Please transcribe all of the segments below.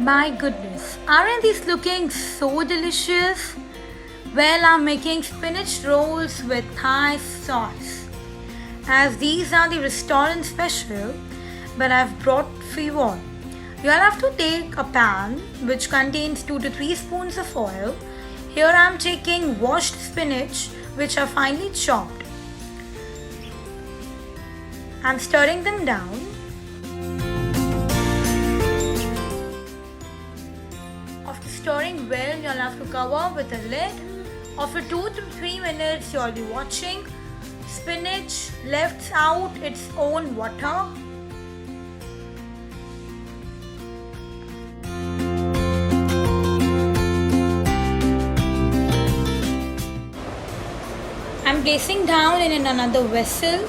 My goodness, aren't these looking so delicious? Well, I'm making spinach rolls with Thai sauce. As these are the restaurant special, but I've brought for you all. You'll have to take a pan which contains 2 to 3 spoons of oil. Here I'm taking washed spinach which are finely chopped. I'm stirring them down. After stirring well, you'll have to cover with a lid. After 2 to 3 minutes, you'll be watching. Spinach lets out its own water. I'm placing down in another vessel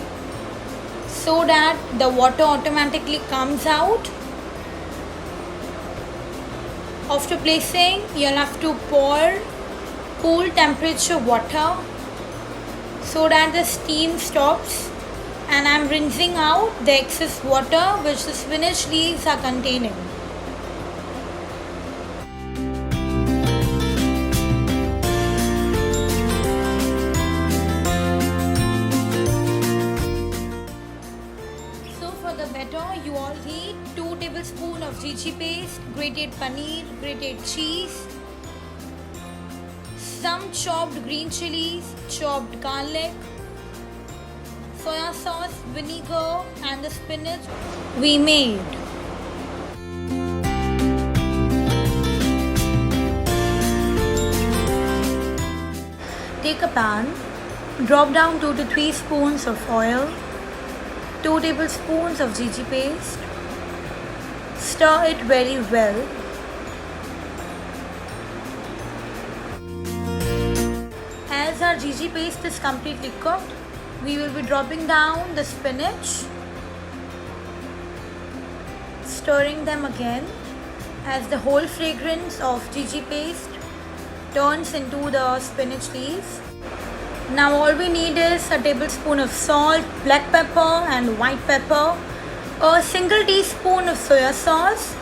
so that the water automatically comes out. After placing, you'll have to pour cool temperature water so that the steam stops, and I'm rinsing out the excess water which the spinach leaves are containing. For the batter, you all need 2 tablespoons of Gigi paste, grated paneer, grated cheese, some chopped green chilies, chopped garlic, soya sauce, vinegar, and the spinach we made. Take a pan, drop down 2 to 3 spoons of oil, 2 tablespoons of Gigi paste. Stir it very well. As our Gigi paste is completely cooked, we will be dropping down the spinach, stirring them again as the whole fragrance of Gigi paste turns into the spinach leaves. Now all we need is a tablespoon of salt, black pepper and white pepper, a single teaspoon of soya sauce,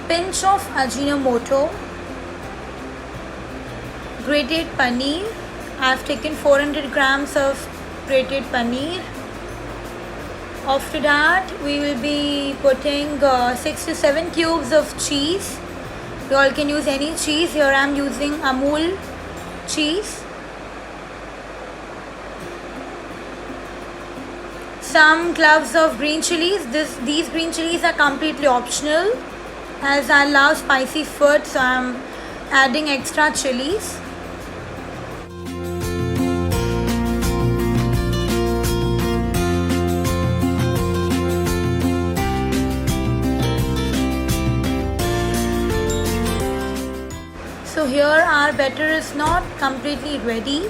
pinch of Ajinomoto, grated paneer. I have taken 400 grams of grated paneer. After that, we will be putting 6 to 7 cubes of cheese. You all can use any cheese. Here I am using Amul cheese. Some cloves of green chilies. These green chilies are completely optional, as I love spicy food, so I am adding extra chilies. So here our batter is not completely ready.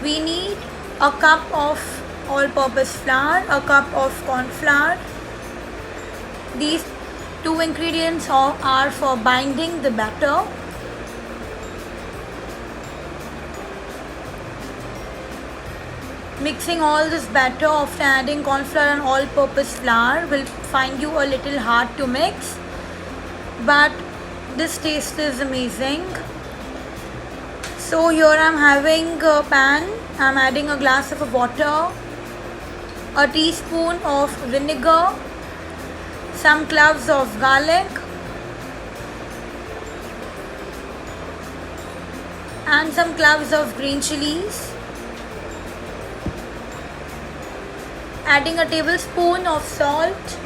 We need a cup of all-purpose flour, a cup of corn flour. These 2 ingredients are for binding the batter. Mixing all this batter after adding corn flour and all-purpose flour will find you a little hard to mix, but this taste is amazing. So here I am having a pan. I am adding a glass of water, a teaspoon of vinegar, some cloves of garlic, and some cloves of green chilies. Adding a tablespoon of salt,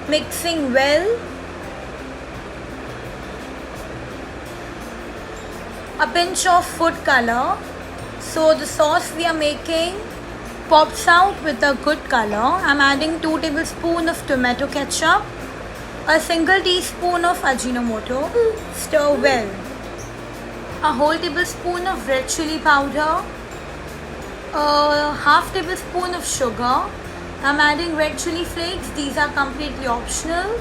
mixing well. A pinch of food color, so the sauce we are making pops out with a good color. I'm adding 2 tablespoons of tomato ketchup, a single teaspoon of Ajinomoto. Stir well. A whole tablespoon of red chili powder, a half tablespoon of sugar. I'm adding red chili flakes. These are completely optional.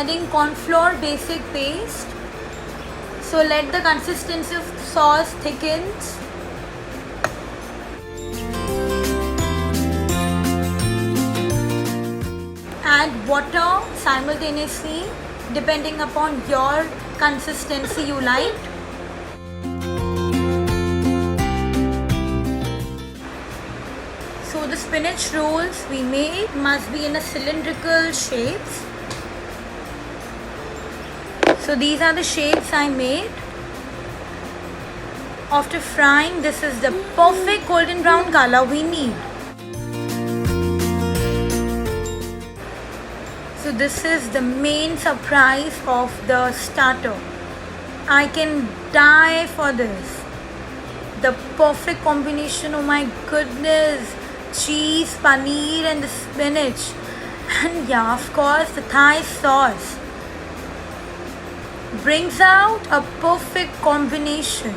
adding corn flour basic paste, So let the consistency of sauce thickens. Add water simultaneously depending upon your consistency you like. So the spinach rolls we made must be in a cylindrical shapes. So these are the shapes I made. After frying, this is the perfect golden brown color we need. So this is the main surprise of the starter. I can die for this. The perfect combination, oh my goodness. Cheese, paneer and the spinach. And yeah, of course, the Thai sauce brings out a perfect combination.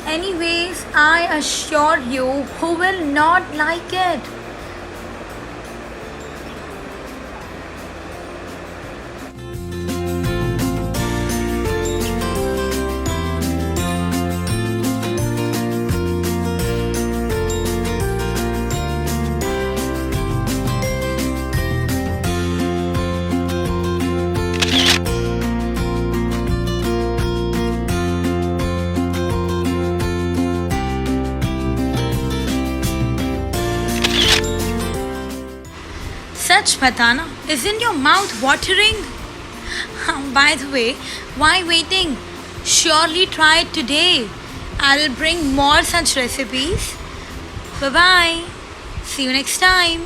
Anyways, I assure you, who will not like it? Such Patana, isn't your mouth watering? By the way, why waiting? Surely try it today. I'll bring more such recipes. Bye bye. See you next time.